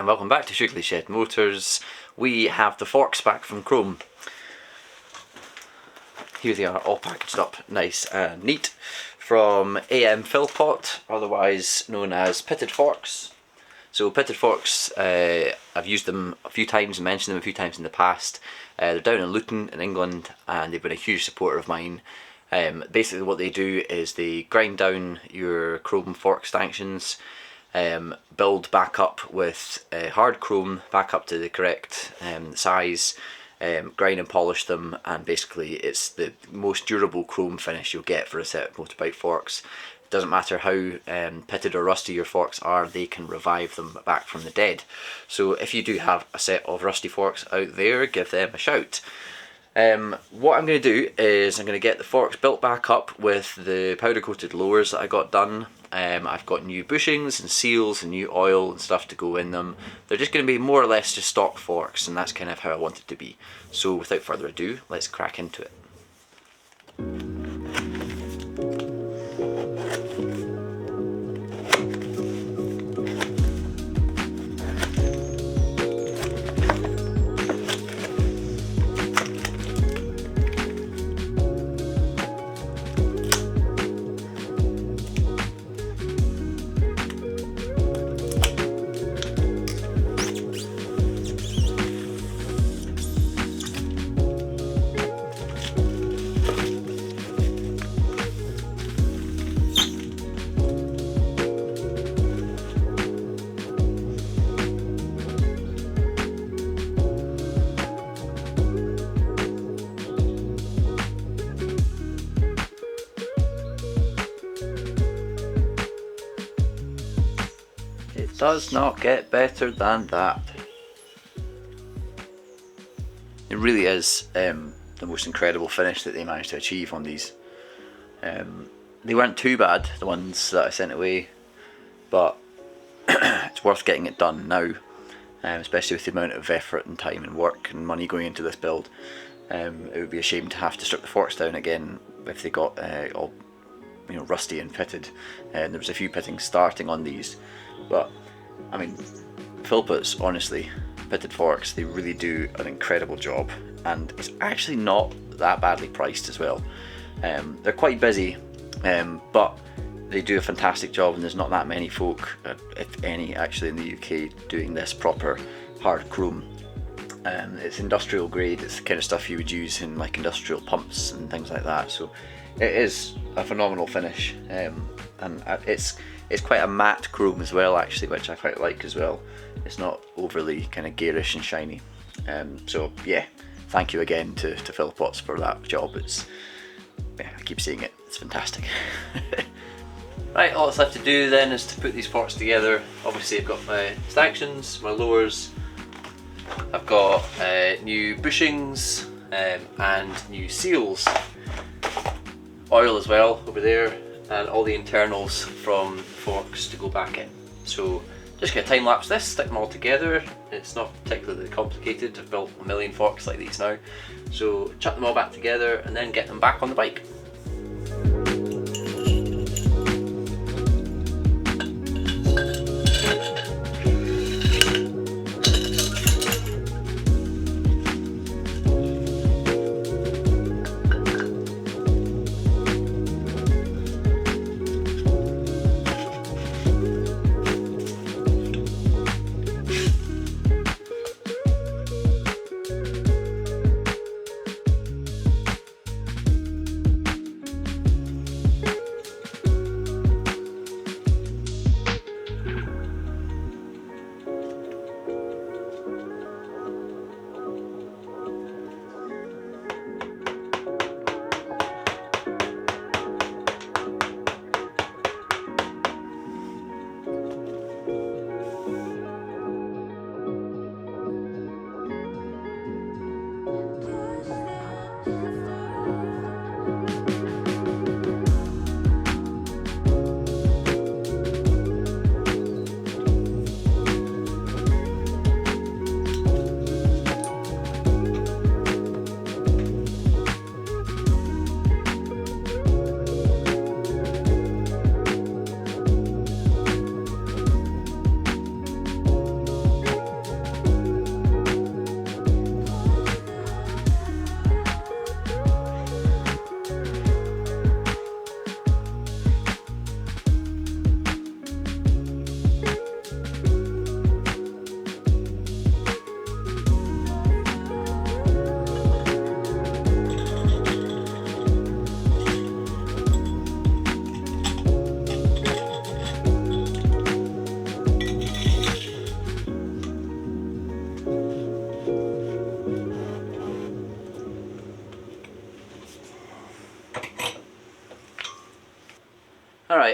and welcome back to Shoogly Shed Motors. We have the forks back from Chrome. Here they are, all packaged up nice and neat from AM Philpott, otherwise known as pitted forks. So pitted forks, I've used them a few times and mentioned them a few times in the past. They're down in Luton in England and they've been a huge supporter of mine. Basically what they do is they grind down your chrome fork stanchions, build back up with hard chrome back up to the correct size, grind and polish them, and basically it's the most durable chrome finish you'll get for a set of motorbike forks. It doesn't matter how pitted or rusty your forks are, they can revive them back from the dead. So if you do have a set of rusty forks out there, give them a shout. What I'm going to do is I'm going to get the forks built back up with the powder coated lowers that I got done. I've got new bushings and seals and new oil and stuff to go in them. They're just going to be more or less just stock forks, and that's kind of how I want it to be. So without further ado, let's crack into it. It does not get better than that. It really is the most incredible finish that they managed to achieve on these. They weren't too bad, the ones that I sent away, but it's worth getting it done now, especially with the amount of effort and time and work and money going into this build. It would be a shame to have to strip the forks down again if they got all rusty and pitted. And there was a few pittings starting on these, but I mean, Philpott's, honestly, pitted forks, they really do an incredible job, and it's actually not that badly priced as well. They're quite busy, but they do a fantastic job, and there's not that many folk, if any, actually in the UK doing this proper hard chrome. It's industrial grade, it's the kind of stuff you would use in like industrial pumps and things like that, so it is a phenomenal finish, and it's quite a matte chrome as well, actually, which I quite like as well. It's not overly kind of garish and shiny. So yeah, thank you again to Philpotts for that job. I keep seeing it, it's fantastic. Right, all that's left to do then is to put these forks together. Obviously I've got my stanchions, my lowers, I've got new bushings and new seals, oil as well over there, and all the internals from forks to go back in. So just gonna time lapse this, stick them all together. It's not particularly complicated, I've built a million forks like these now. So chuck them all back together and then get them back on the bike.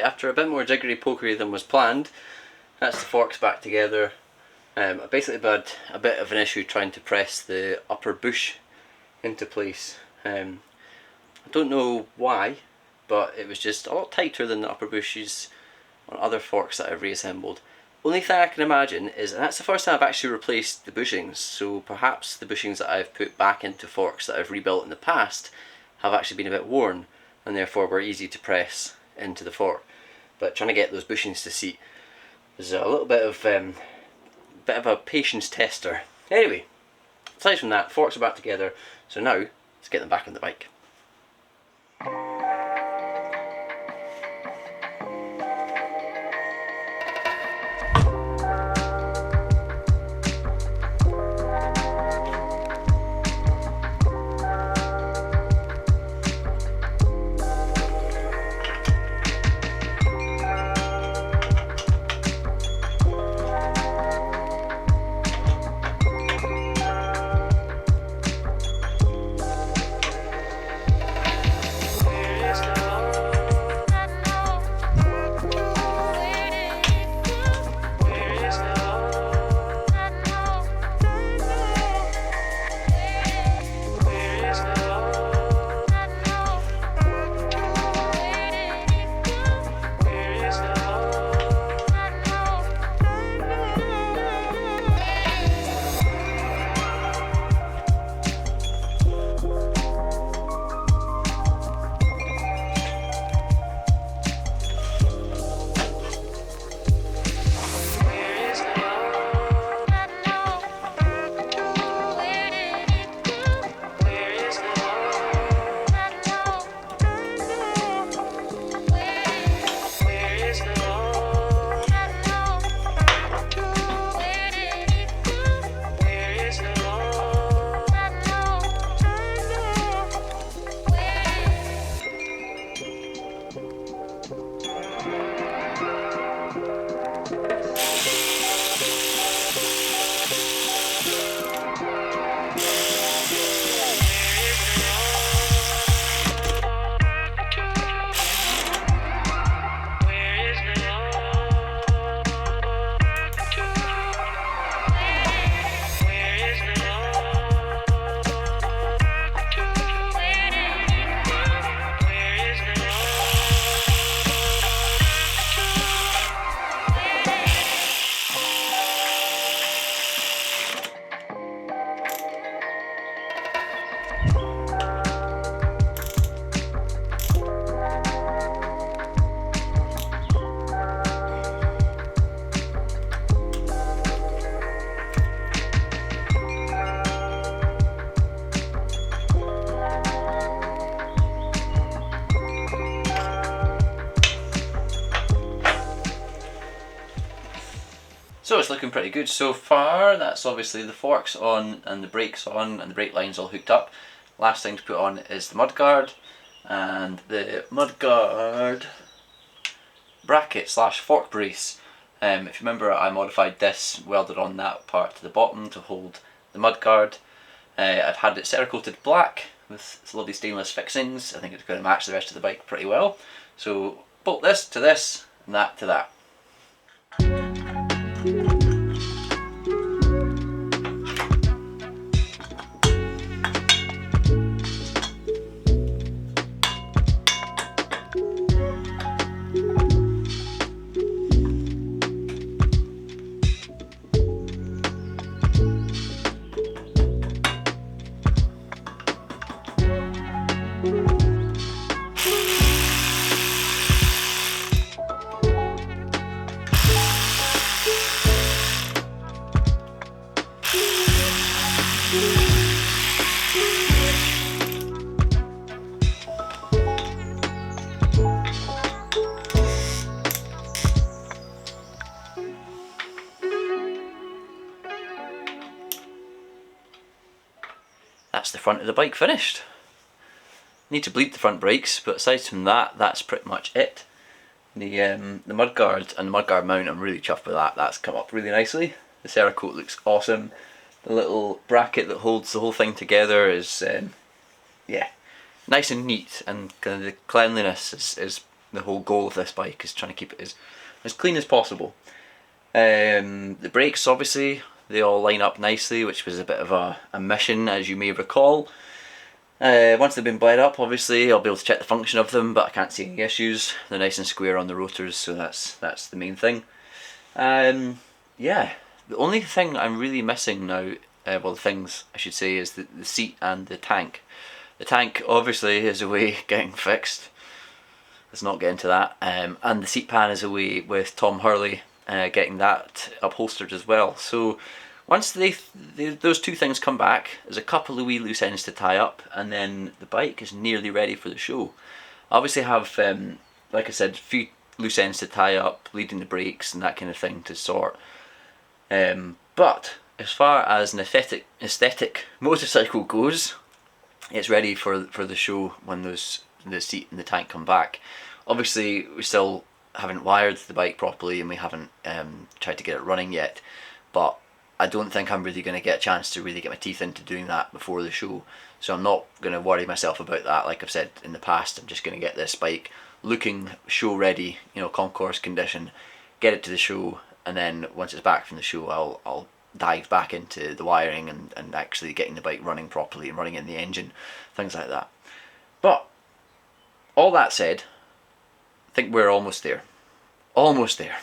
Right, after a bit more jiggery pokery than was planned, that's the forks back together. I basically had a bit of an issue trying to press the upper bush into place. I don't know why, but it was just a lot tighter than the upper bushes on other forks that I've reassembled. Only thing I can imagine is that's the first time I've actually replaced the bushings, so perhaps the bushings that I've put back into forks that I've rebuilt in the past have actually been a bit worn and therefore were easy to press into the fork. But trying to get those bushings to seat was a little bit of a patience tester. Anyway, aside from that, forks are back together, so now let's get them back on the bike. So it's looking pretty good so far. That's obviously the forks on and the brakes on and the brake lines all hooked up. Last thing to put on is the mudguard, and the mudguard bracket slash fork brace. If you remember, I modified this, welded on that part to the bottom to hold the mudguard. I've had it Cerakoted black with lovely stainless fixings. I think it's going to match the rest of the bike pretty well. So bolt this to this and that to that. That's the front of the bike finished. Need to bleed the front brakes, but aside from that, that's pretty much it. The mudguard and the mudguard mount, I'm really chuffed with that. That's come up really nicely. The Cerakote looks awesome. The little bracket that holds the whole thing together is, yeah, nice and neat, and kind of the cleanliness is the whole goal of this bike is trying to keep it as clean as possible. The brakes, obviously, they all line up nicely, which was a bit of a mission, as you may recall. Once they've been bled up, obviously, I'll be able to check the function of them, but I can't see any issues. They're nice and square on the rotors, so that's the main thing. Yeah, the only thing I'm really missing now, well, the things I should say, is the seat and the tank. The tank, obviously, is away getting fixed. Let's not get into that. And the seat pan is away with Tom Hurley getting that upholstered as well. So once those two things come back, there's a couple of wee loose ends to tie up, and then the bike is nearly ready for the show. I obviously have, like I said, a few loose ends to tie up, leading the brakes and that kind of thing to sort. But as far as an aesthetic motorcycle goes, it's ready for the show when the seat and the tank come back. Obviously, we still haven't wired the bike properly, and we haven't tried to get it running yet, but I don't think I'm really going to get a chance to really get my teeth into doing that before the show, so I'm not going to worry myself about that. Like I've said in the past, I'm just going to get this bike looking show ready, concourse condition, get it to the show, and then once it's back from the show, I'll dive back into the wiring and actually getting the bike running properly and running in the engine, things like that. But all that said, I think we're almost there. Almost there.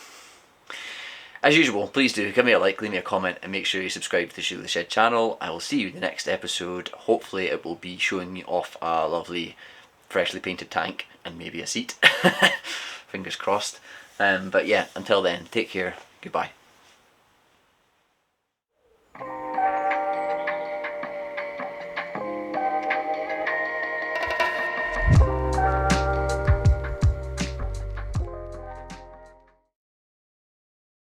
As usual, please do give me a like, leave me a comment, and make sure you subscribe to the Shoogly Shed channel. I will see you in the next episode. Hopefully it will be showing me off a lovely freshly painted tank and maybe a seat. Fingers crossed. But yeah, until then, take care. Goodbye.